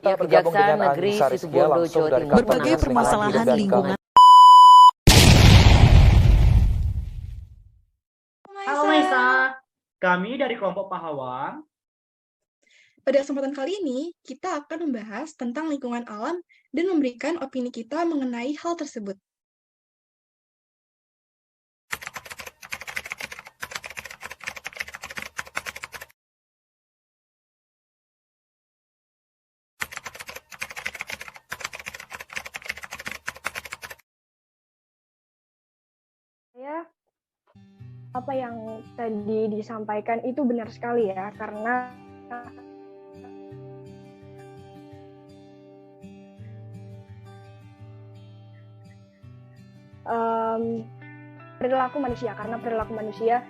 Kita bergabung Kejaksaan dengan Negeri Anissa Rizkia Situbondo, langsung Jawa dari Timur. kantor Berbagai Dinas Lingkungan permasalahan Hidup dan lingkungan. Halo Maisa, kami dari kelompok Pahawan. Pada kesempatan kali ini, kita akan membahas tentang lingkungan alam dan memberikan opini kita mengenai hal tersebut. Apa yang tadi disampaikan itu benar sekali ya, karena perilaku manusia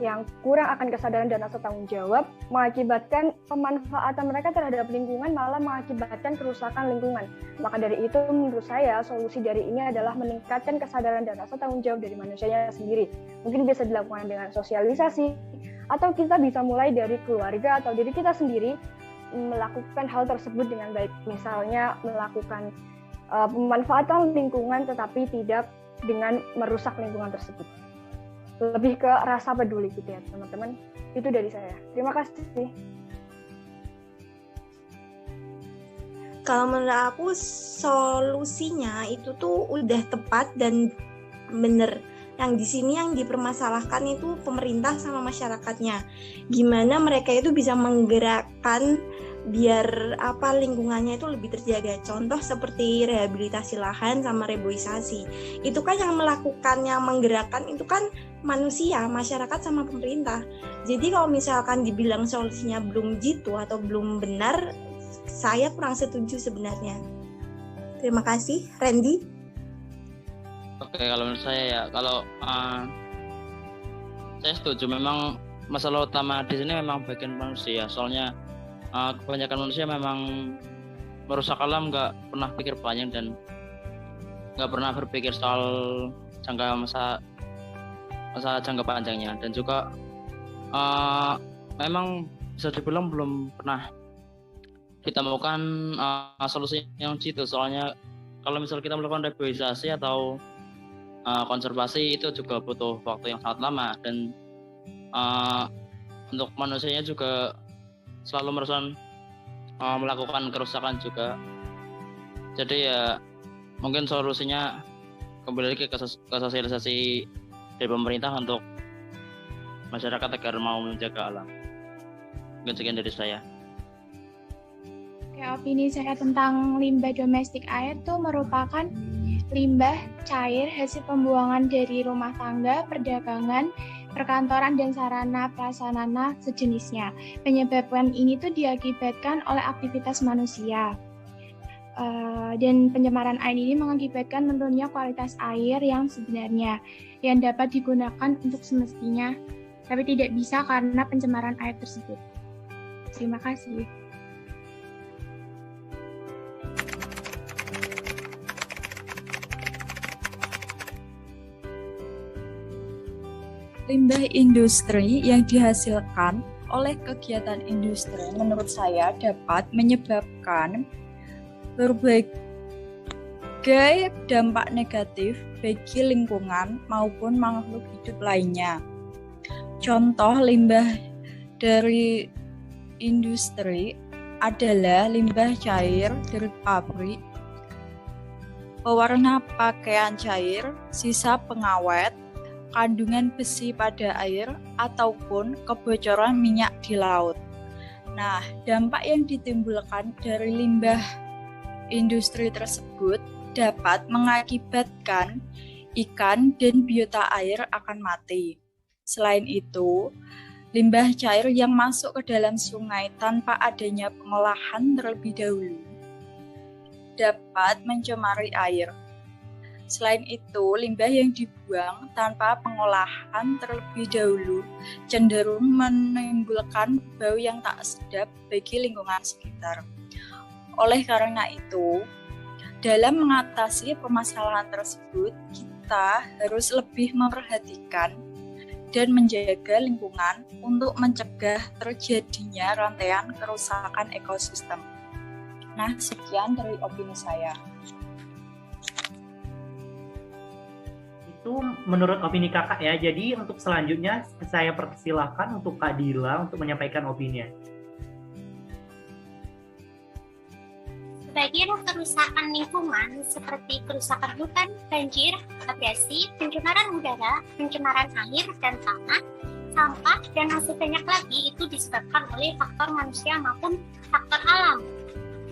yang kurang akan kesadaran dan rasa tanggung jawab mengakibatkan pemanfaatan mereka terhadap lingkungan malah mengakibatkan kerusakan lingkungan. Maka dari itu menurut saya solusi dari ini adalah meningkatkan kesadaran dan rasa tanggung jawab dari manusianya sendiri. Mungkin bisa dilakukan dengan sosialisasi atau kita bisa mulai dari keluarga atau diri kita sendiri melakukan hal tersebut dengan baik. Misalnya melakukan pemanfaatan lingkungan tetapi tidak dengan merusak lingkungan tersebut. Lebih ke rasa peduli gitu ya teman-teman. Itu dari saya. Terima kasih. Kalau menurut aku solusinya itu tuh udah tepat dan bener. Yang di sini yang dipermasalahkan itu pemerintah sama masyarakatnya. Gimana mereka itu bisa menggerakkan biar lingkungannya itu lebih terjaga. Contoh seperti rehabilitasi lahan sama reboisasi. Itu kan yang melakukan, yang menggerakkan itu kan manusia, masyarakat sama pemerintah. Jadi kalau misalkan dibilang solusinya belum jitu atau belum benar, saya kurang setuju sebenarnya. Terima kasih, Randy. Oke, kalau menurut saya ya, kalau saya setuju. Memang masalah utama di sini memang bagian manusia. Soalnya kebanyakan manusia memang merusak alam, nggak pernah pikir panjang dan nggak pernah berpikir soal masa jangka panjangnya. Dan juga memang bisa dibilang belum pernah kita melakukan solusi yang jitu. Soalnya kalau misal kita melakukan reboisasi atau konservasi itu juga butuh waktu yang sangat lama, dan untuk manusianya juga selalu melakukan kerusakan juga. Jadi ya mungkin solusinya kembali lagi ke sosialisasi dari pemerintah untuk masyarakat agar mau menjaga alam. Mungkin sekian dari saya. Oke, opini saya tentang limbah domestik air itu merupakan limbah cair hasil pembuangan dari rumah tangga, perdagangan, perkantoran, dan sarana prasarana sejenisnya. Penyebabkan ini tuh diakibatkan oleh aktivitas manusia. Dan pencemaran air ini mengakibatkan menurunnya kualitas air yang sebenarnya, yang dapat digunakan untuk semestinya, tapi tidak bisa karena pencemaran air tersebut. Terima kasih. Limbah industri yang dihasilkan oleh kegiatan industri menurut saya dapat menyebabkan berbagai dampak negatif bagi lingkungan maupun makhluk hidup lainnya. Contoh limbah dari industri adalah limbah cair dari pabrik, pewarna pakaian cair, sisa pengawet, kandungan besi pada air, ataupun kebocoran minyak di laut. Nah, dampak yang ditimbulkan dari limbah industri tersebut dapat mengakibatkan ikan dan biota air akan mati. Selain itu, limbah cair yang masuk ke dalam sungai tanpa adanya pengolahan terlebih dahulu dapat mencemari air. Selain itu, limbah yang dibuang tanpa pengolahan terlebih dahulu cenderung menimbulkan bau yang tak sedap bagi lingkungan sekitar. Oleh karena itu, dalam mengatasi permasalahan tersebut, kita harus lebih memperhatikan dan menjaga lingkungan untuk mencegah terjadinya rantaian kerusakan ekosistem. Nah, sekian dari opini saya. Itu menurut opini kakak ya. Jadi untuk selanjutnya saya persilahkan untuk Kak Dila untuk menyampaikan opininya. Sebagian kerusakan lingkungan seperti kerusakan hutan, banjir, abrasi, pencemaran udara, pencemaran air dan tanah, sampah, dan masih banyak lagi itu disebabkan oleh faktor manusia maupun faktor alam.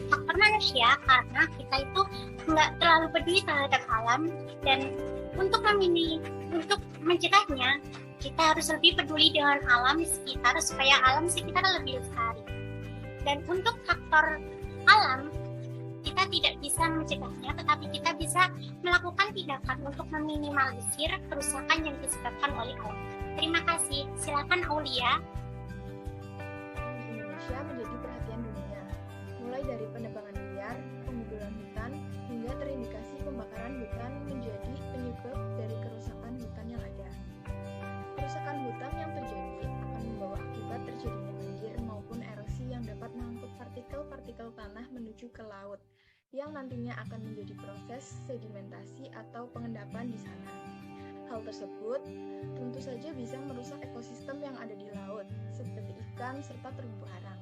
Faktor manusia karena kita itu nggak terlalu peduli terhadap alam, dan untuk mencegahnya kita harus lebih peduli dengan alam sekitar supaya alam sekitar lebih lestari. Dan untuk faktor alam kita tidak bisa mencegahnya, tetapi kita bisa melakukan tindakan untuk meminimalisir kerusakan yang disebabkan oleh alam. Terima kasih. Silakan Aulia. Indonesia menjadi perhatian dunia, mulai dari penebangan liar, pengguguran hutan, hingga terindikasi pembakaran hutan menjadi penyebab dari kerusakan hutan yang ada. Kerusakan hutan yang terjadi akan membawa akibat terjadinya banjir maupun erosi yang dapat mengangkut partikel-partikel tanah menuju ke laut, yang nantinya akan menjadi proses sedimentasi atau pengendapan di sana. Hal tersebut tentu saja bisa merusak ekosistem yang ada di laut, seperti ikan serta terumbu karang.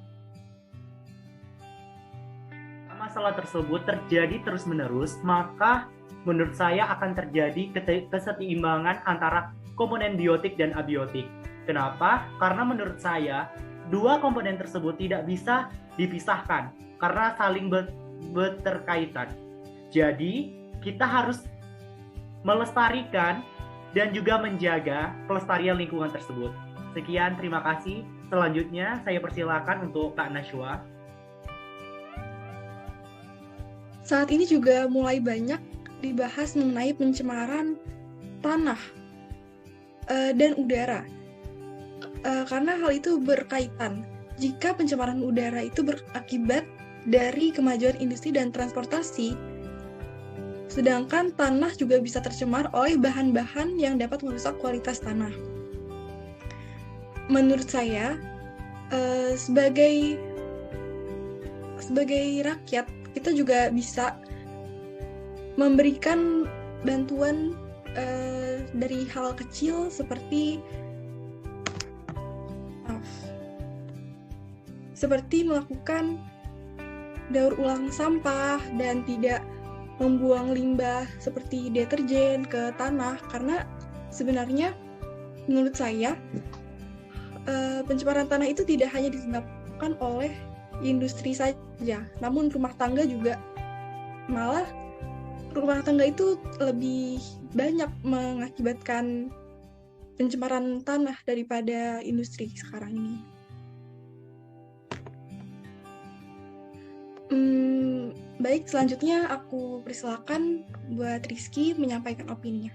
Masalah tersebut terjadi terus-menerus, maka menurut saya akan terjadi keseimbangan antara komponen biotik dan abiotik. Kenapa? Karena menurut saya, dua komponen tersebut tidak bisa dipisahkan karena saling berterkaitan. Jadi, kita harus melestarikan dan juga menjaga pelestarian lingkungan tersebut. Sekian, terima kasih. Selanjutnya, saya persilakan untuk Kak Nashwa. Saat ini juga mulai banyak dibahas mengenai pencemaran tanah dan udara. Karena hal itu berkaitan. Jika pencemaran udara itu berakibat dari kemajuan industri dan transportasi, sedangkan tanah juga bisa tercemar oleh bahan-bahan yang dapat merusak kualitas tanah. Menurut saya, sebagai rakyat, kita juga bisa memberikan bantuan dari hal kecil seperti melakukan daur ulang sampah dan tidak membuang limbah seperti deterjen ke tanah, karena sebenarnya menurut saya pencemaran tanah itu tidak hanya disebabkan oleh industri saja, namun rumah tangga juga, malah rumah tangga itu lebih banyak mengakibatkan pencemaran tanah daripada industri sekarang ini. Baik, selanjutnya aku persilakan buat Rizky menyampaikan opininya.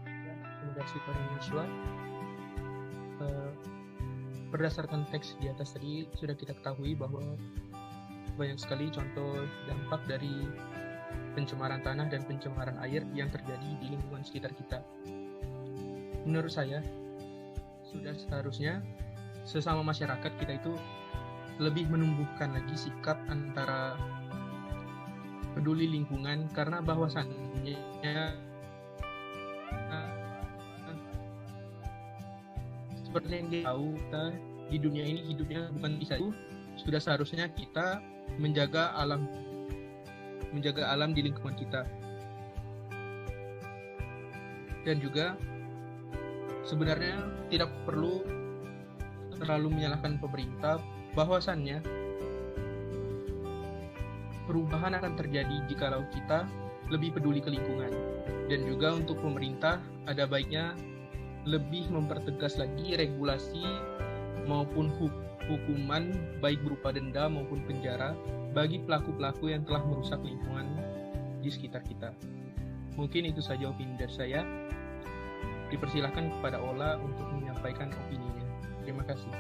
Terima kasih Pak Nashwa. Berdasarkan teks di atas tadi sudah kita ketahui bahwa banyak sekali contoh dampak dari pencemaran tanah dan pencemaran air yang terjadi di lingkungan sekitar kita. Menurut saya, sudah seharusnya sesama masyarakat kita itu lebih menumbuhkan lagi sikap antara peduli lingkungan, karena bahwasannya seperti yang kita tahu, kita di dunia ini hidupnya bukan bisa itu, sudah seharusnya kita menjaga alam di lingkungan kita. Dan juga sebenarnya tidak perlu terlalu menyalahkan pemerintah, bahwasannya perubahan akan terjadi jikalau kita lebih peduli ke lingkungan. Dan juga untuk pemerintah ada baiknya lebih mempertegas lagi regulasi maupun hukuman, baik berupa denda maupun penjara, bagi pelaku-pelaku yang telah merusak lingkungan di sekitar kita. Mungkin itu saja opini dari saya. Dipersilahkan kepada Ola untuk menyampaikan opininya. Terima kasih.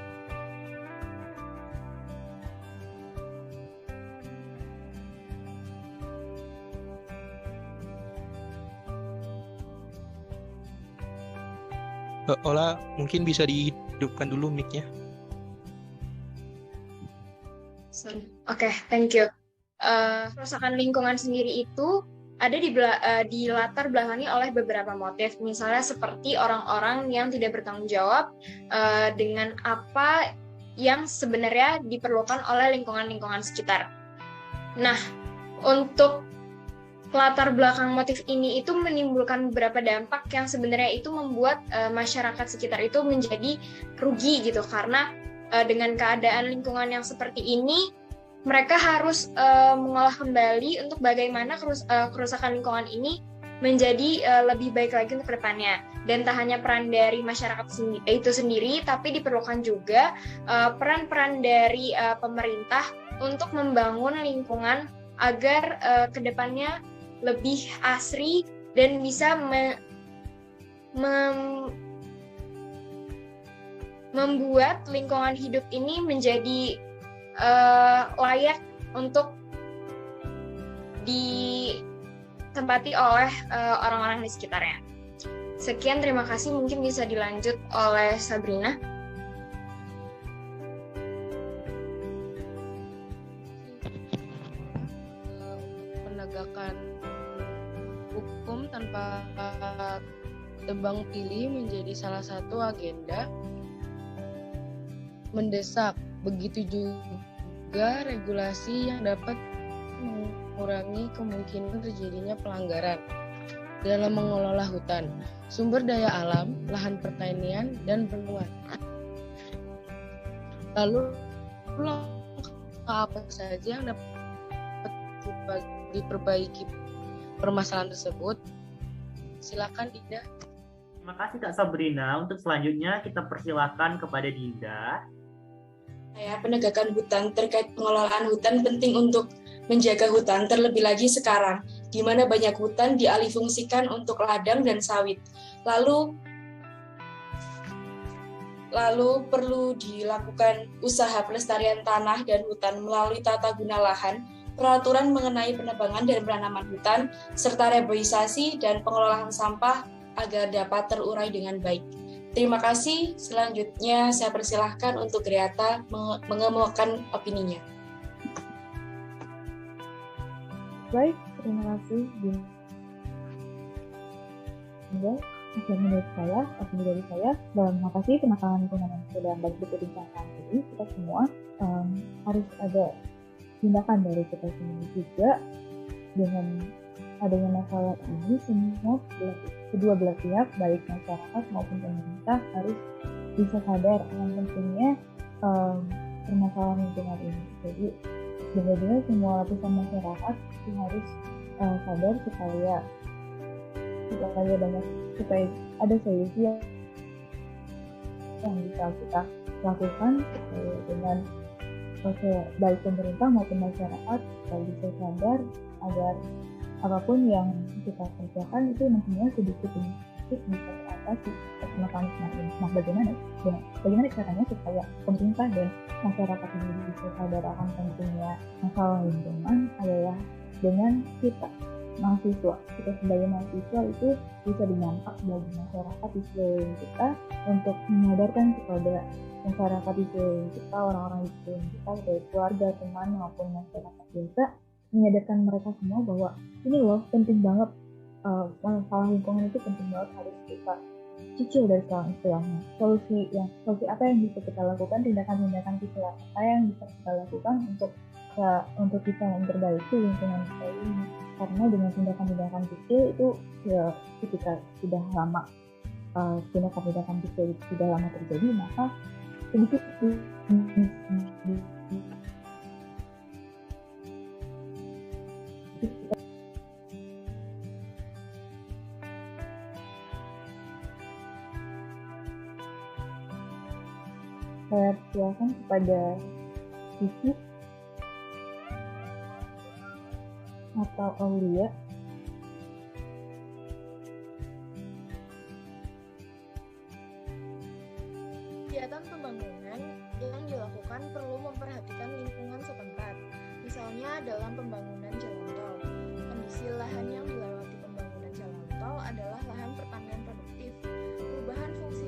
Ola, mungkin bisa dihidupkan dulu mic-nya. Sorry. Oke, thank you. Kerusakan lingkungan sendiri itu ada di latar belakangi oleh beberapa motif, misalnya seperti orang-orang yang tidak bertanggung jawab dengan apa yang sebenarnya diperlukan oleh lingkungan-lingkungan sekitar. Nah, untuk latar belakang motif ini itu menimbulkan beberapa dampak yang sebenarnya itu membuat masyarakat sekitar itu menjadi rugi gitu, karena dengan keadaan lingkungan yang seperti ini, mereka harus mengolah kembali untuk bagaimana kerusakan lingkungan ini menjadi lebih baik lagi untuk kedepannya. Dan tak hanya peran dari masyarakat itu sendiri, tapi diperlukan juga peran-peran dari pemerintah untuk membangun lingkungan agar kedepannya lebih asri dan bisa membuat lingkungan hidup ini menjadi layak untuk ditempati oleh orang-orang di sekitarnya. Sekian, terima kasih. Mungkin bisa dilanjut oleh Sabrina. Penegakan hukum tanpa tebang pilih menjadi salah satu agenda mendesak. Begitu juga regulasi yang dapat mengurangi kemungkinan terjadinya pelanggaran dalam mengelola hutan, sumber daya alam, lahan pertanian, dan bendungan. Lalu apa saja yang dapat diperbaiki permasalahan tersebut? Silakan Dinda. Terima kasih Kak Sabrina. Untuk selanjutnya kita persilakan kepada Dinda. Penegakan hutan terkait pengelolaan hutan penting untuk menjaga hutan, terlebih lagi sekarang, di mana banyak hutan dialihfungsikan untuk ladang dan sawit. Lalu perlu dilakukan usaha pelestarian tanah dan hutan melalui tata guna lahan, peraturan mengenai penebangan dan penanaman hutan, serta reboisasi dan pengelolaan sampah agar dapat terurai dengan baik. Terima kasih. Selanjutnya saya persilahkan untuk Griata mengemukakan opininya. Baik, terima kasih. Menurut saya, opini dari saya, terima kasih teman-teman lingkungan yang sudah bantu berbincang ini. Kita semua harus ada tindakan dari kita sendiri juga. Dengan adanya masalah ini, semua kedua belah pihak, baik masyarakat maupun pemerintah, harus bisa sadar yang pentingnya permasalahan lingkungan ini. Jadi benar-benar semua lapisan masyarakat harus sadar supaya ada solusi yang bisa kita lakukan dengan baik pemerintah maupun masyarakat bisa sadar agar apapun yang kita kerjakan itu nantinya sedikit demi sedikit bisa diatasi mekanisme ini. Nah, bagaimana caranya supaya pemerintah dan masyarakat ini bisa sadar akan pentingnya masalah lingkungan adalah dengan kita sebagai mahasiswa itu bisa dinampak bagi masyarakat di sekeliling kita untuk menyadarkan kepada masyarakat di sekeliling kita, orang-orang di sekeliling kita, dari keluarga, teman maupun masyarakat biasa, menyadarkan mereka semua bahwa ini loh penting banget, masalah lingkungan itu penting banget, harus kita cicil dari sekarang istilahnya. Solusi apa yang bisa kita lakukan, tindakan-tindakan kita apa yang bisa kita lakukan untuk bisa memperbaiki lingkungan kita ini. Karena dengan tindakan-tindakan kecil itu ya ketika sudah lama tindakan-tindakan kecil sudah lama terjadi, maka sedikit saya silakan kepada Sisi atau Aulia. Kegiatan pembangunan yang dilakukan perlu memperhatikan lingkungan setempat. Misalnya dalam pembangunan jalan tol, kondisi lahan yang dilewati pembangunan jalan tol adalah lahan pertanian produktif. Perubahan fungsi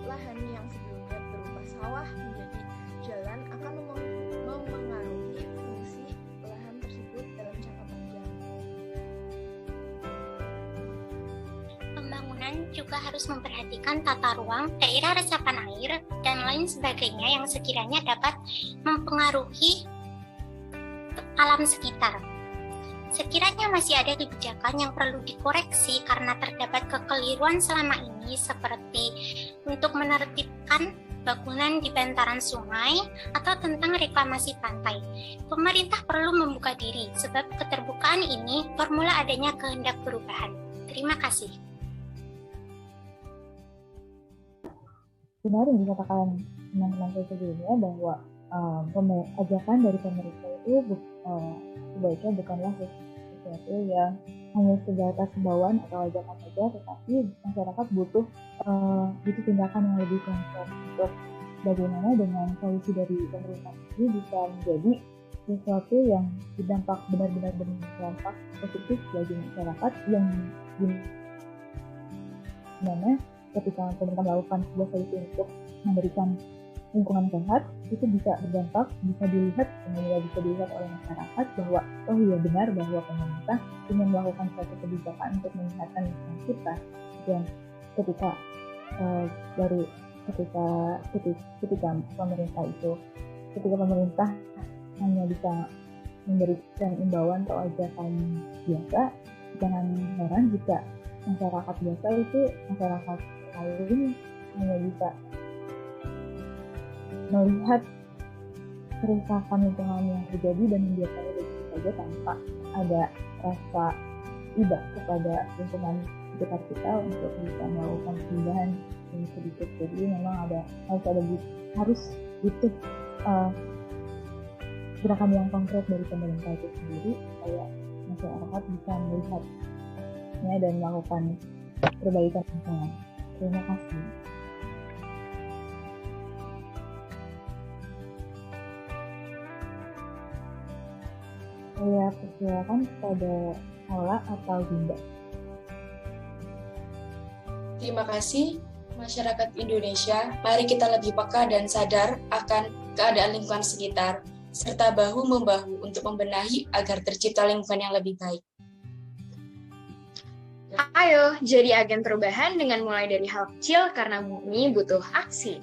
lahan yang sebelumnya berupa sawah menjadi jalan akan memengaruhi bangunan juga harus memperhatikan tata ruang, daerah resapan air, dan lain sebagainya yang sekiranya dapat mempengaruhi alam sekitar. Sekiranya masih ada kebijakan yang perlu dikoreksi karena terdapat kekeliruan selama ini, seperti untuk menertibkan bangunan di bantaran sungai atau tentang reklamasi pantai, pemerintah perlu membuka diri, sebab keterbukaan ini formula adanya kehendak perubahan. Terima kasih. Benar yang dikatakan teman-teman saya sebelumnya bahwa ajakan dari pemerintah itu sebaiknya bukanlah sesuatu yang hanya sebatas himbauan atau ajakan saja, tetapi masyarakat butuh tindakan yang lebih konkret untuk bagaimana dengan solusi dari pemerintah ini bisa menjadi sesuatu yang berdampak benar-benar berdampak positif bagi masyarakat, yang dimana ketika pemerintah melakukan sebuah solusi untuk memberikan lingkungan sehat, itu bisa berdampak, bisa dilihat oleh masyarakat bahwa oh iya benar bahwa pemerintah ingin melakukan suatu kebijakan untuk menyehatkan lingkungan kita. Dan ketika pemerintah hanya bisa memberikan imbauan atau ajakan biasa, jangan heran jika masyarakat biasa itu, masyarakat lain hanya bisa melihat kerusakan lingkungan yang terjadi dan membiarkannya begitu saja tanpa ada rasa iba kepada lingkungan sekitar kita untuk bisa melakukan perubahan yang sedikit. Jadi memang harus butuh gerakan yang konkret dari pemerintah itu sendiri supaya masyarakat bisa melihatnya dan melakukan perbaikan lingkungan. Terima kasih. Saya persilakan kepada Ola atau Dinda. Terima kasih, masyarakat Indonesia. Mari kita lebih peka dan sadar akan keadaan lingkungan sekitar, serta bahu-membahu untuk membenahi agar tercipta lingkungan yang lebih baik. Ayo, jadi agen perubahan dengan mulai dari hal kecil karena bumi butuh aksi.